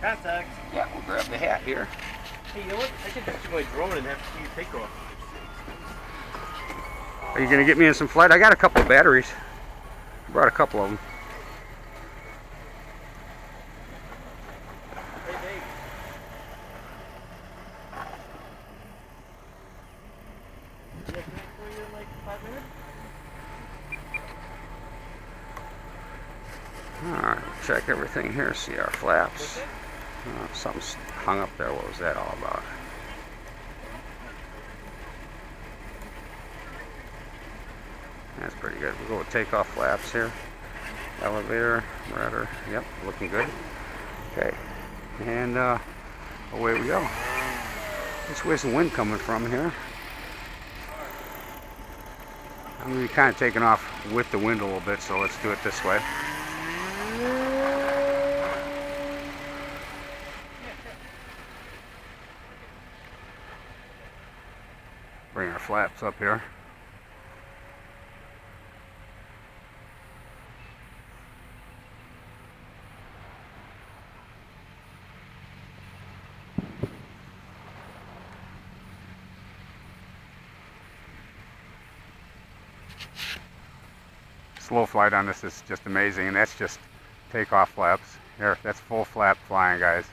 Contact. Yeah, we'll grab the hat here. Hey, you know what? I could just do my drone and have to see you take off. Are you going to get me in some flight? I got a couple of batteries. I brought a couple of them. Hey, babe. Yeah, can I call you in like 5 minutes? Alright, check everything here. See our flaps. Something's hung up there. What was that all about? That's pretty good. We'll go with takeoff flaps here. Elevator, rudder. Yep, looking good. Okay, and away we go. Which way's the wind coming from here? I'm going to be kind of taking off with the wind a little bit, so let's do it this way. Bring our flaps up here. Slow flight on this is just amazing, and that's just takeoff flaps. There, that's full flap flying, guys.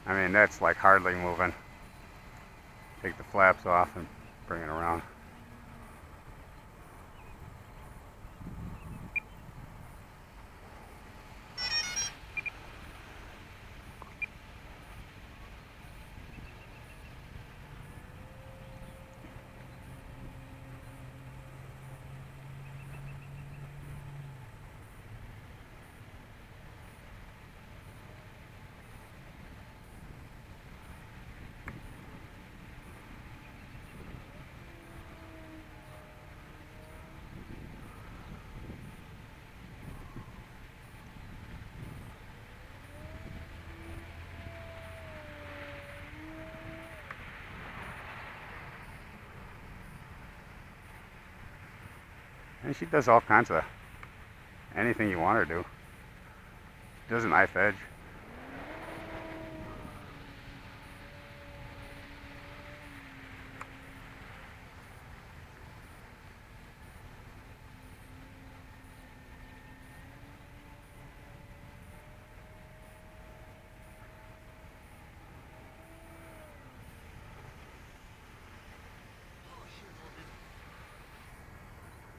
I mean, that's like hardly moving. Take the flaps off and bring it around. And she does all kinds of anything you want her to do. She does a knife edge.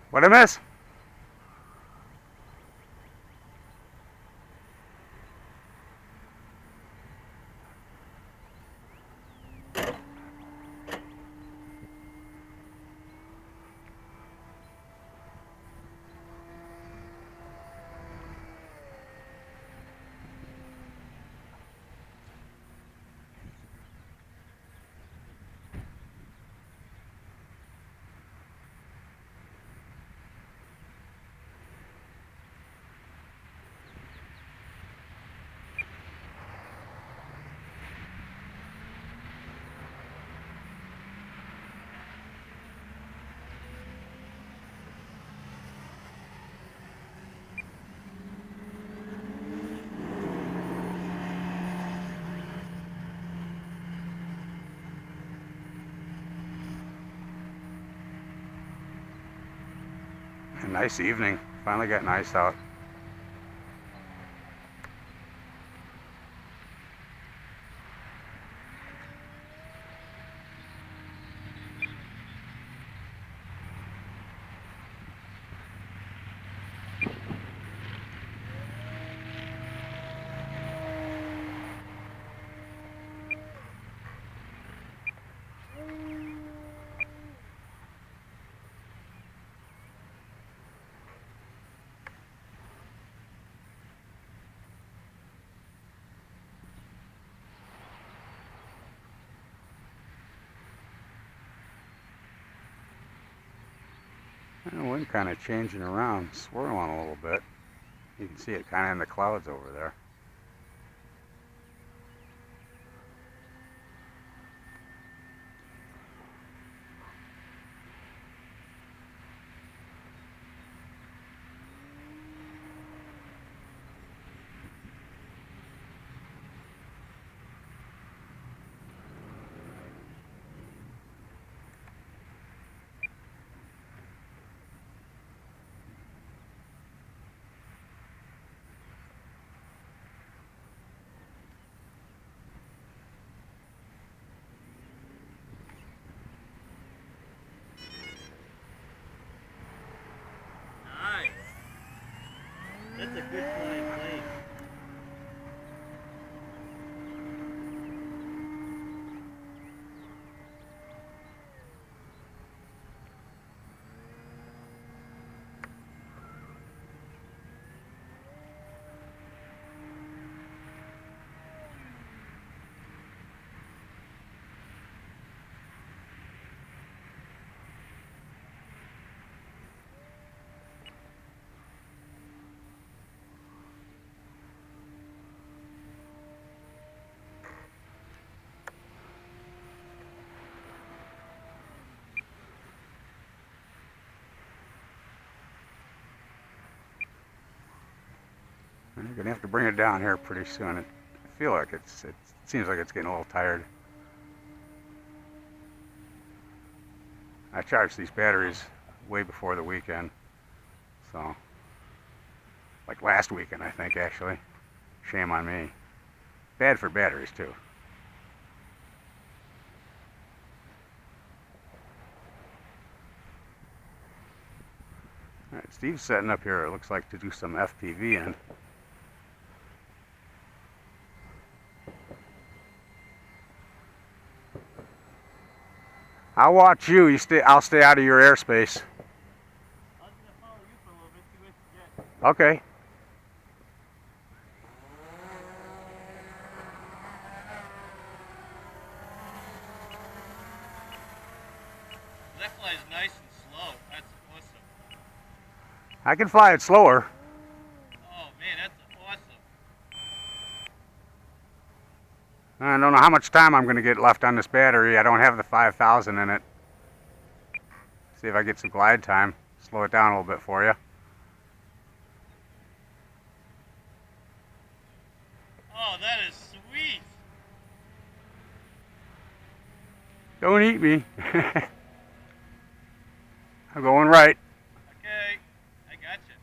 What'd I miss? A nice evening. Finally got nice out. The wind kind of changing around, swirling a little bit. You can see it kind of in the clouds over there. a good flying plane. You're gonna have to bring it down here pretty soon. I feel like it seems like it's getting a little tired. I charged these batteries way before the weekend, so like last weekend I think actually. Shame on me. Bad for batteries too. All right, Steve's setting up here. It looks like to do some FPV in. I'll watch you. I'll stay out of your airspace. I was gonna follow you for a little bit, see what you get. Okay. That flies nice and slow. That's awesome. I can fly it slower. Oh man, that's awesome. I don't know how much time I'm going to get left on this battery. I don't have the 5,000 in it. See if I get some glide time. Slow it down a little bit for you. Oh, that is sweet. Don't eat me. I'm going right. Okay, I got you.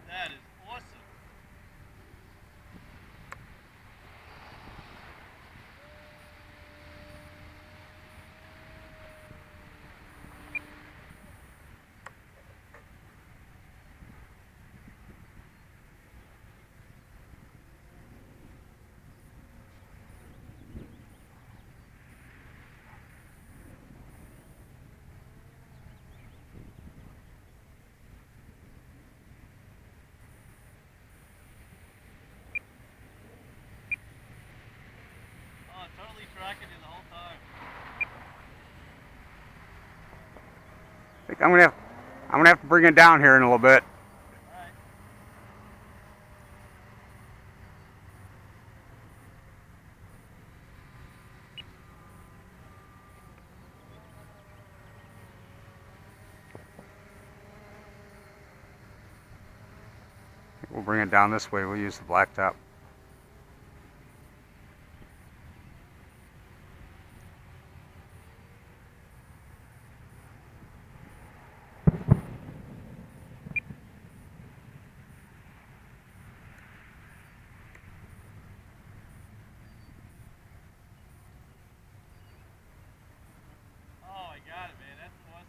That is awesome. Oh, totally tracking you the whole time. I think I'm gonna have to bring it down here in a little bit. Alright. We'll bring it down this way. We'll use the blacktop. Oh, I got it, man. That's awesome.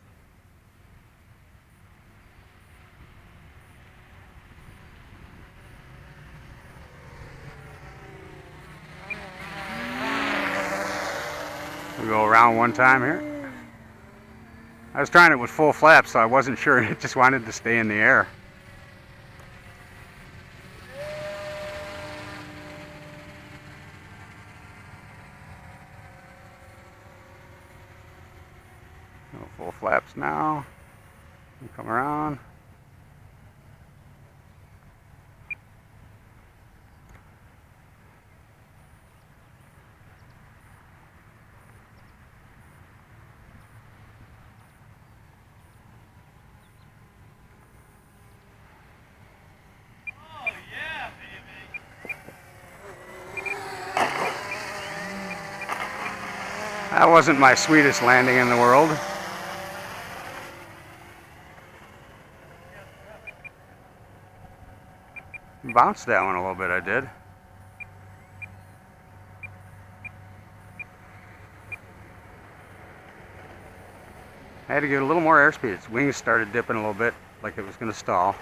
We'll go around one time here. I was trying it with full flaps, so I wasn't sure. It just wanted to stay in the air. Go full flaps now. And come around. Oh, yeah, baby. That wasn't my sweetest landing in the world. Bounced that one a little bit, I did. I had to get a little more airspeed. Its wings started dipping a little bit, like it was going to stall.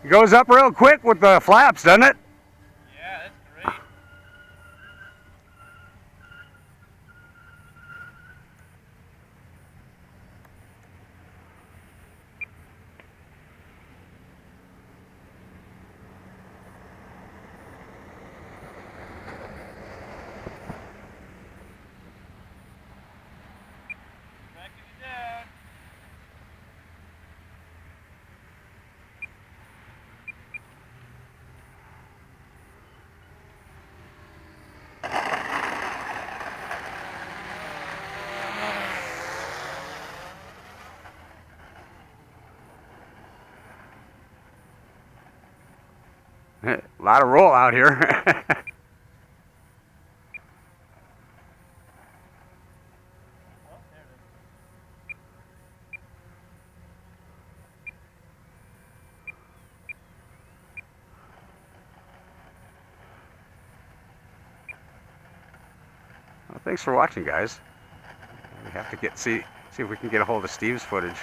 It goes up real quick with the flaps, doesn't it? Yeah, that's great. Backing it down. A lot of roll out here. Well, thanks for watching, guys. We have to see if we can get a hold of Steve's footage.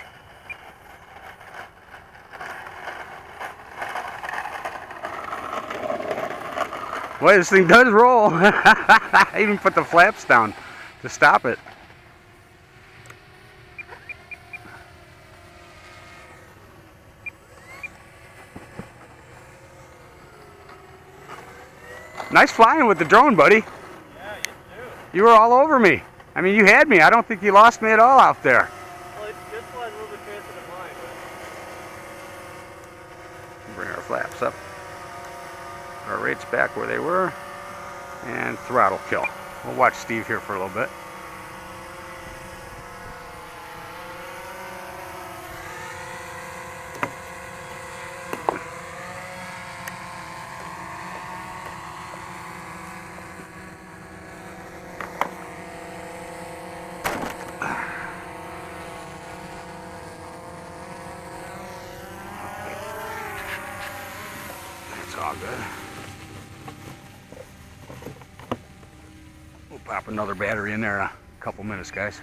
Boy, this thing does roll. I even put the flaps down to stop it. Nice flying with the drone, buddy. Yeah, you too. You were all over me. I mean, you had me. I don't think you lost me at all out there. Well, it's just flying a little bit faster than mine, but... Bring our flaps up. Our rates back where they were. And throttle kill. We'll watch Steve here for a little bit. All good. We'll pop another battery in there in a couple minutes, guys.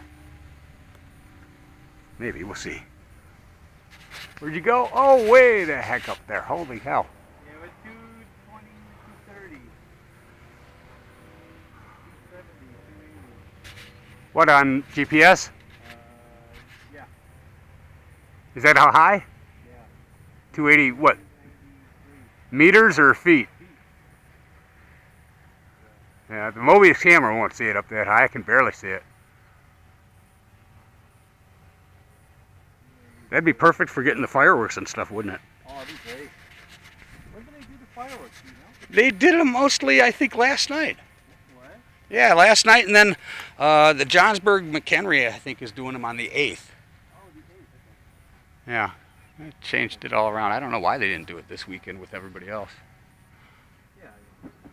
Maybe, we'll see. Where'd you go? Oh, way the heck up there. Holy hell. Yeah, we're 220, 230. 270, 280. What, on GPS? Yeah. Is that how high? Yeah. 280, what? Meters or feet? Yeah, the Mobius camera won't see it up that high. I can barely see it. That'd be perfect for getting the fireworks and stuff, wouldn't it? Oh, that'd be great. When did they do the fireworks, do you know? They did them mostly, I think, last night. What? Yeah, last night, and then the Johnsburg McHenry, I think, is doing them on the 8th. Oh, the 8th, okay. Yeah, they changed it all around. I don't know why they didn't do it this weekend with everybody else. Yeah.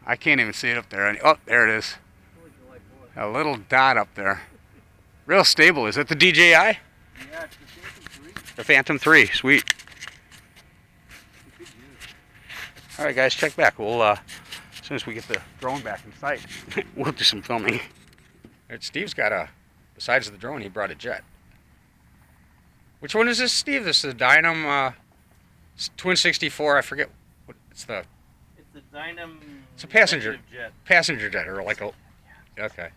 I can't even see it up there. Oh, there it is. A little dot up there. Real stable. Is it the DJI? Yeah, it's the Phantom 3. The Phantom 3. Sweet. All right, guys, check back. We'll as soon as we get the drone back in sight, we'll do some filming. All right, Steve's got a. Besides the drone, he brought a jet. Which one is this, Steve? This is the Dynam Twin 64. I forget what it's the. It's the Dynam. It's a passenger jet. Passenger jet, or like a. Okay.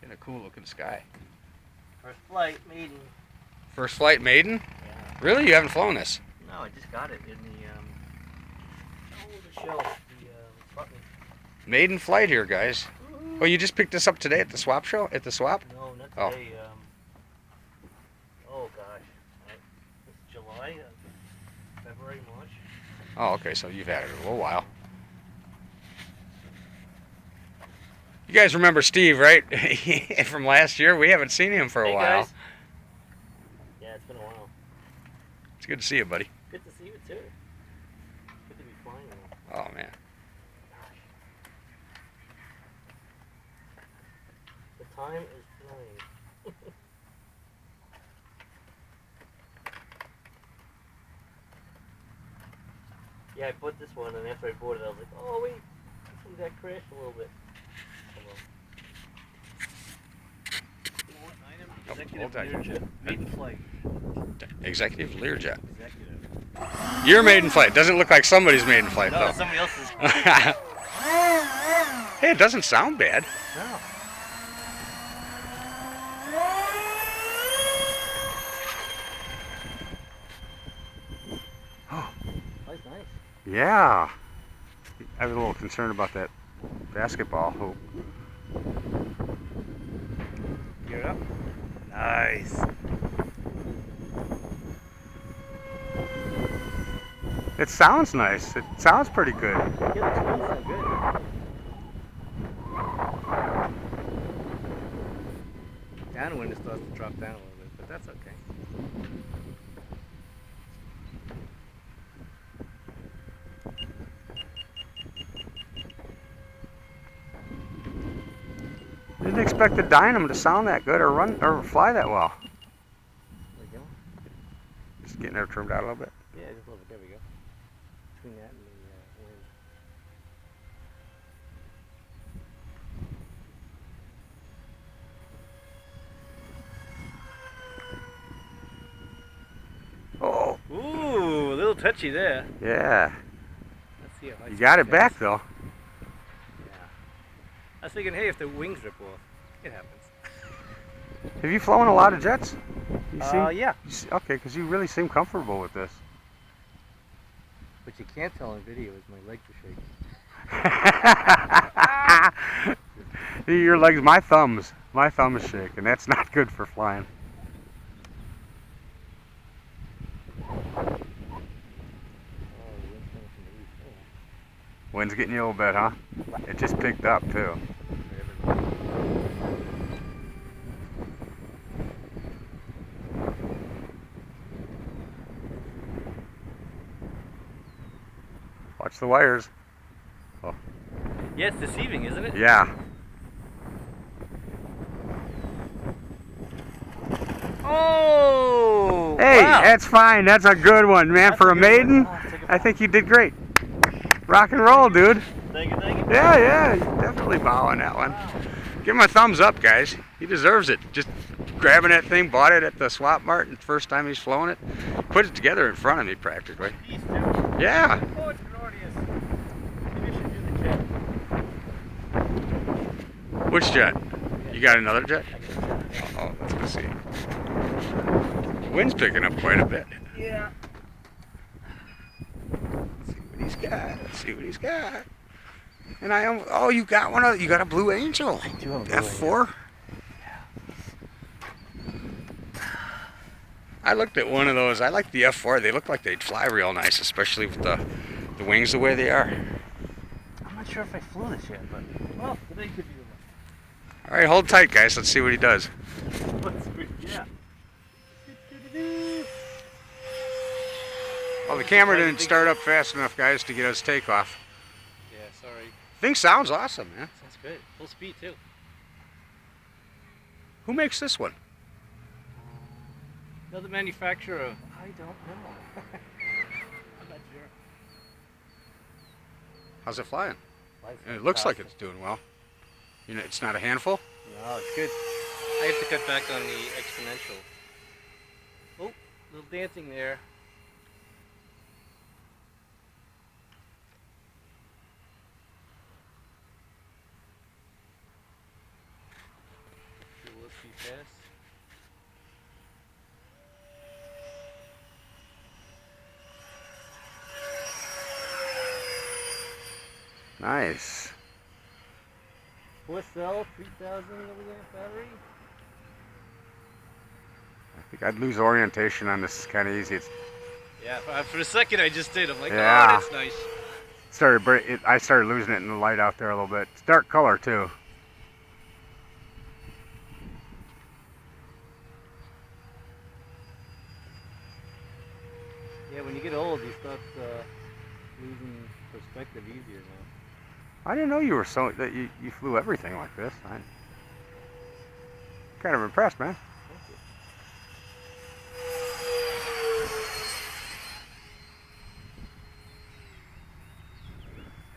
In a cool looking sky. First flight, maiden. First flight maiden? Yeah. Really? You haven't flown this? No, I just got it in the shelf, button. Maiden flight here, guys. Oh, you just picked this up today at the swap show? At the swap? No, not Oh. today. Oh gosh, it's July, February, March. Oh, okay, so you've had it a little while. You guys remember Steve, right? From last year? We haven't seen him for a while. Guys. Yeah, it's been a while. It's good to see you, buddy. Good to see you too. Good to be flying with you. Oh, man. The time is flying. Yeah, I bought this one, and after I bought it, I was like, oh wait, this one got crashed a little bit. Executive Learjet, maiden flight. Executive Learjet. Executive. Your maiden flight doesn't look like somebody's maiden flight No, though. it's somebody else's. Hey, it doesn't sound bad. No. Flight's nice. Yeah. I was a little concerned about that basketball hoop. Gear up. Nice. It sounds nice. It sounds pretty good. Yeah, the tones sound good. Downwind, it starts to drop down a little bit, but that's okay. Didn't expect the Dynam to sound that good or run or fly that well. There we go. Just getting her trimmed out a little bit. Yeah, just a little bit. There we go. Between that and the wind. Oh. Ooh, a little touchy there. Yeah. Let's see if I You got it back though. Yeah. I was thinking, hey, if the wings rip off, it happens. Have you flown a lot of jets? Yeah. Okay, because you really seem comfortable with this. What you can't tell on video is my legs are shaking. Your legs, my thumbs shake, and that's not good for flying. Wind's getting you a little bit, huh? It just picked up too. Watch the wires. Oh. Yeah, it's deceiving, isn't it? Yeah. Oh! Hey, wow. that's fine. That's a good one, man. For a maiden, I think you did great. Rock and roll, dude. Thank you, thank you. Yeah, you definitely bow on that one. Give him a thumbs up, guys. He deserves it. Just grabbing that thing, bought it at the swap mart, and first time he's flown it, put it together in front of me practically. Yeah. Oh, it's glorious. Maybe I should do the jet. Which jet? You got another jet? Oh, let's go see. The wind's picking up quite a bit. Yeah. Let's see what he's got. Let's see what he's got. And I am. Oh, you got one of. You got a Blue Angel. I do have a Blue F-4. I looked at one of those. I like the F-4. They look like they'd fly real nice, especially with the wings the way they are. I'm not sure if I flew this yet, but well, today could be the one. All right, hold tight, guys. Let's see what he does. Yeah. Well, the camera didn't start up fast enough, guys, to get us takeoff. Yeah, sorry. Thing sounds awesome, man. Sounds good. Full speed too. Who makes this one? Another manufacturer. I don't know. I'm not sure. How's it flying? Life's It looks like fantastic. it's doing well. You know, it's not a handful. No, it's good. I have to cut back on the exponential. Oh, little dancing there. Fuel up too fast. Nice. 4-cell, 3,000 milliamp battery. I think I'd lose orientation on this. Kind of easy. It's Yeah, for a second I just did. I'm like, Yeah. oh, that's nice. I started losing it in the light out there a little bit. It's dark color too. Yeah, when you get old, you start losing perspective easier now. I didn't know you were that you flew everything like this. I'm kind of impressed, man. Thank you.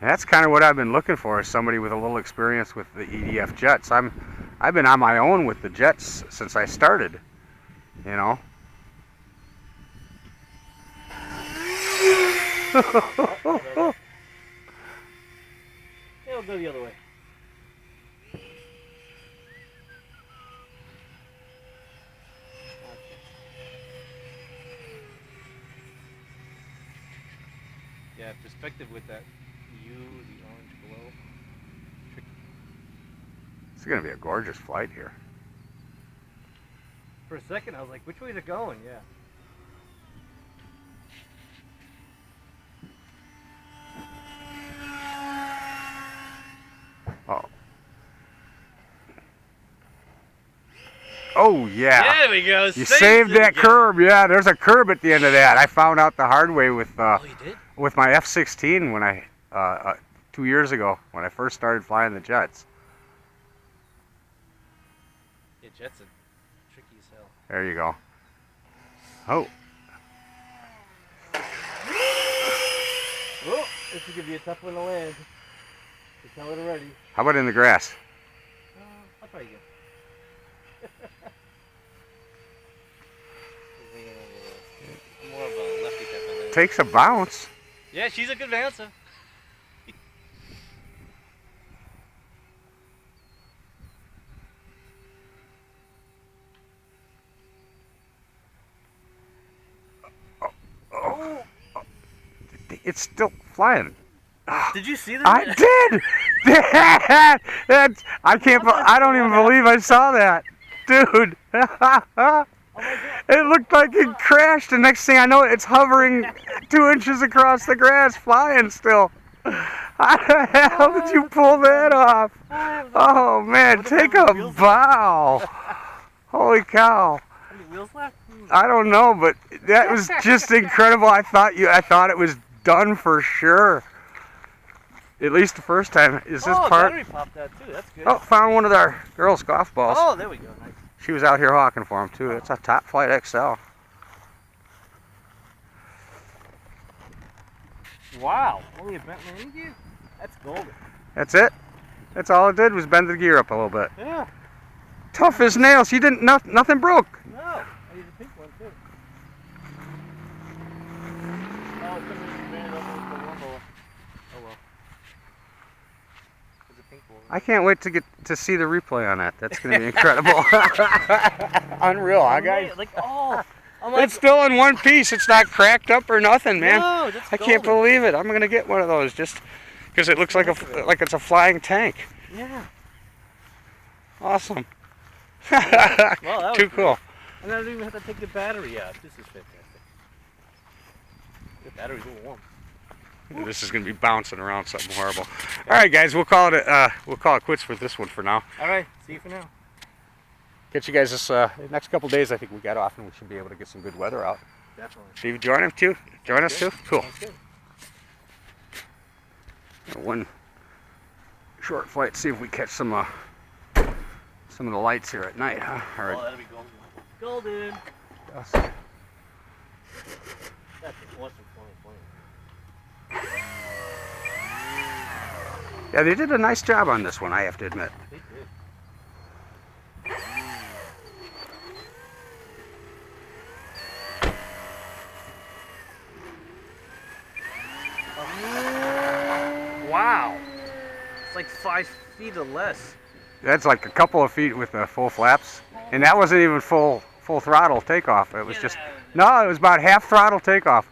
And that's kind of what I've been looking for, is somebody with a little experience with the EDF Jets. I've been on my own with the Jets since I started, you know. It'll go the other way. Yeah, perspective with that U, the orange glow. Tricky. It's going to be a gorgeous flight here. For a second, I was like, which way is it going? Yeah. Oh. Oh, yeah. There we go. You saved that curb. Yeah, there's a curb at the end of that. I found out the hard way with oh, you did? with my F-16 when I 2 years ago when I first started flying the Jets. Yeah, Jets are tricky as hell. There you go. Oh. Oh, this is gonna be a tough one to land. You tell it already. How about in the grass? I'll try again. I'm more of a lefty type of land. Takes a bounce. Yeah, she's a good bouncer. Oh. It's still flying. Did you see that? I did. That's, I can't. I don't even believe I saw that, dude. It looked like it crashed. The next thing I know, it's hovering 2 inches across the grass, flying still. How the hell did you pull that off? Oh man, take a bow. Holy cow. How many wheels left? I don't know, but that was just incredible. I thought it was done for sure. At least the first time. Is this part? Battery popped out too. That's good. Oh, found one of our girls' golf balls. Oh, there we go. Nice. She was out here hawking for them too. It's a Top Flight XL. Wow. Only a bent landing gear? That's golden. That's it. That's all it did was bend the gear up a little bit. Yeah. Tough as nails. You didn't. Nothing broke. No. I used a pink one too. Oh, it couldn't have been over with the rumble. Oh well. There's a pink one. I can't wait to get to see the replay on that. That's going to be incredible. Unreal, huh, guys? Like, oh. I'm like, It's still in one piece. It's not cracked up or nothing, man. no, that's I can't golden. believe it. I'm going to get one of those just because it looks like it's a flying tank. Yeah. Awesome. Well, that was Too cool. And I don't even have to take the battery out. This is fantastic. The battery's a little warm. This is going to be bouncing around something horrible. All right, guys, we'll call it quits with this one for now. All right. See you for now. Catch you guys this next couple days. I think we got off and we should be able to get some good weather out. Definitely. Steve, join us too. Cool. Sounds good. One short flight. See if we catch some of the lights here at night, huh? All right. Oh, that'll be golden. Golden. Yes. That's an awesome plane. Yeah, they did a nice job on this one, I have to admit. They did. Wow. It's like 5 feet or less. That's like a couple of feet with the full flaps, and that wasn't even full throttle takeoff. It was just it was about half throttle takeoff.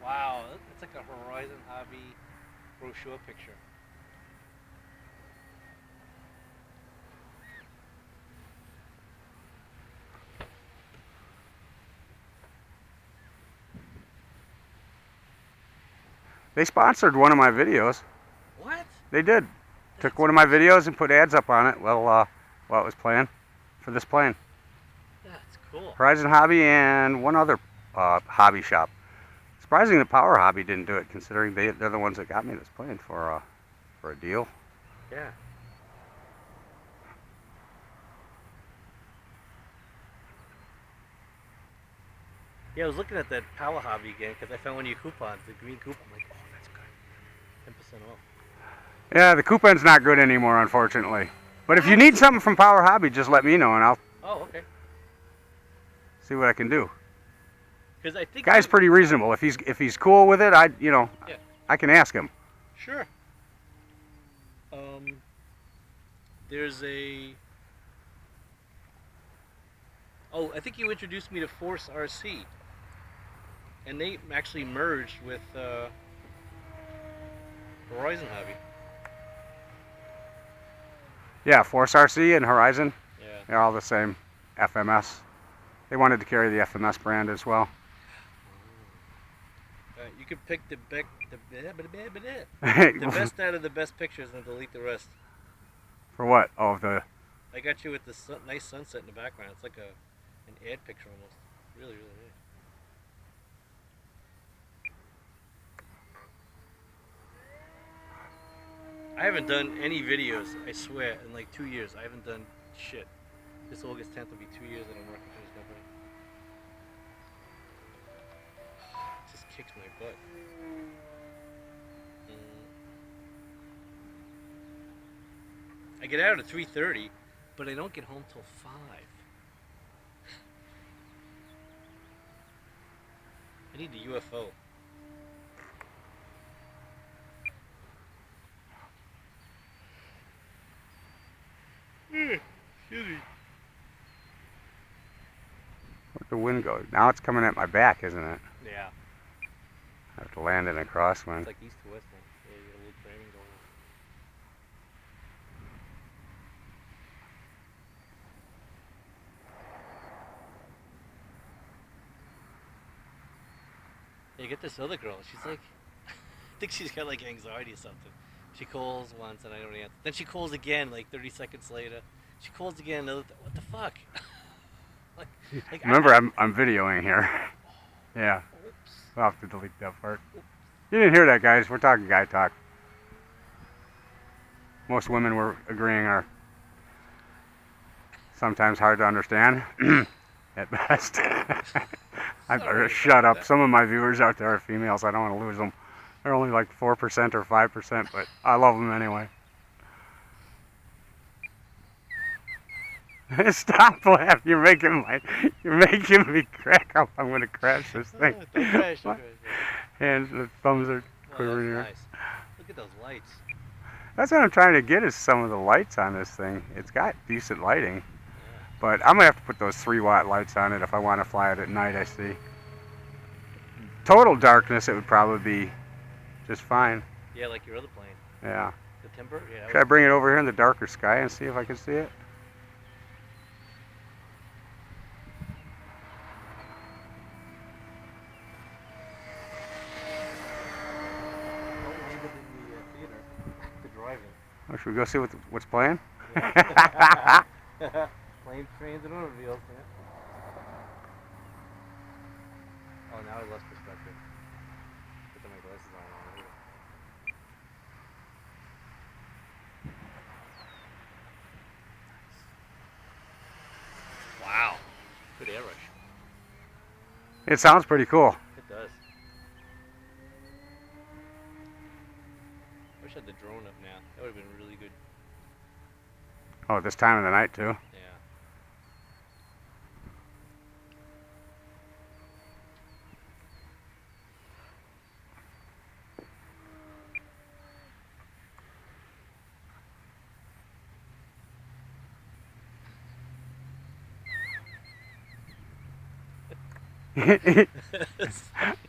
Wow, it's like a Horizon Hobby brochure picture. They sponsored one of my videos. What? They did. Took one of my videos and put ads up on it while it was playing. for this plane. That's cool. Horizon Hobby and one other hobby shop. Surprising that Power Hobby didn't do it, considering they're the ones that got me this plane for a deal. Yeah. Yeah, I was looking at that Power Hobby again because I found one of your coupons, the green coupon. I'm like, oh, that's good. 10% off. Yeah, the coupon's not good anymore, unfortunately. But if you need something from Power Hobby, just let me know and I'll okay. see what I can do. Because I think Guy's pretty reasonable. If he's cool with it, yeah. I can ask him. Sure. There's a. Oh, I think you introduced me to Force RC, and they actually merged with Horizon Hobby. Yeah, Force RC and Horizon. Yeah. They're all the same. FMS. They wanted to carry the FMS brand as well. You can pick the best out of the best pictures and delete the rest. For what? Oh, the. I got you with the nice sunset in the background. It's like an ad picture almost. Really, really nice. I haven't done any videos, I swear, in like 2 years. I haven't done shit. This August 10th will be 2 years that I'm working for this company. It just kicks my butt. I get out at 3:30, but I don't get home till 5. I need the UFO. Excuse me. Where'd the wind go? Now it's coming at my back, isn't it? Yeah. I have to land in a crosswind. It's like east to west now. Yeah, you got a little framing going on. You get this other girl. She's like, I think she's got like anxiety or something. She calls once and I don't answer. Then she calls again like 30 seconds later. She calls again. What the fuck? Remember, I'm videoing here. Yeah. Oops. I'll have to delete that part. You didn't hear that, guys. We're talking guy talk. Most women we're agreeing are sometimes hard to understand at best. I better shut up. Some of my viewers out there are females. I don't want to lose them. They're only like 4% or 5%, but I love them anyway. Stop laughing! You're making me crack up. I'm gonna crash this thing. Don't crash. Hands, the thumbs are quivering here. Nice. Look at those lights. That's what I'm trying to get is some of the lights on this thing. It's got decent lighting, but I'm gonna have to put those 3-watt lights on it if I want to fly it at night. I see. Total darkness, it would probably be just fine. Yeah, like your other plane. Yeah. The timber. Yeah. Should I bring it over here in the darker sky and see if I can see it? Or should we go see what's playing? Yeah. Planes, trains, and automobiles. Yeah. Oh, now I lost perspective. Put my glasses on. Wow. Good air rush. It sounds pretty cool. It does. I wish I had the drone up now. That would have been really good. Oh, this time of the night too? Yeah.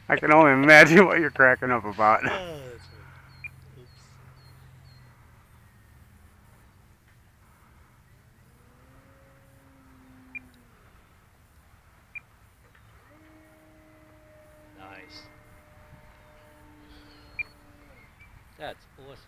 I can only imagine what you're cracking up about. Oh, that's right. Oops. Nice. That's awesome.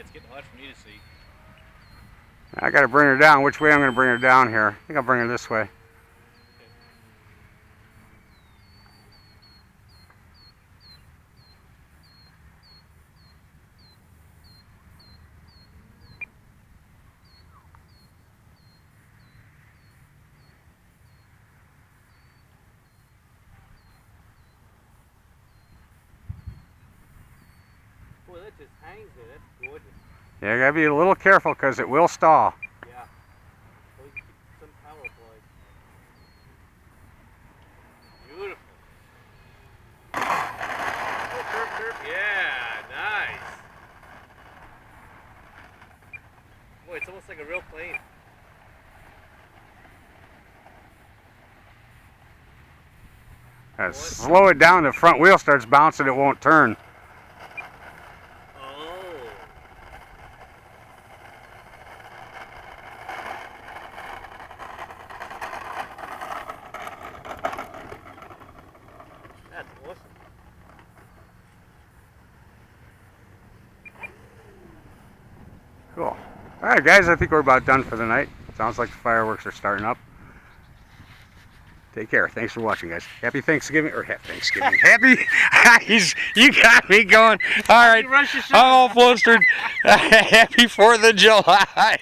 it's getting hard for me to see. I gotta bring her down. Which way I'm gonna bring her down here? I think I'll bring her this way. Boy, that just hangs there. That's gorgeous. Yeah, you gotta be a little careful because it will stall. Yeah. So we can keep some power applied. Beautiful. Oh, curve. Yeah, nice. Boy, it's almost like a real plane. Slow it down. The front wheel starts bouncing. It won't turn. That's awesome. Cool. All right, guys. I think we're about done for the night. Sounds like the fireworks are starting up. Take care. Thanks for watching, guys. Happy Thanksgiving, or happy Thanksgiving. Happy. You got me going. All right. I'm all flustered. Happy 4th of July.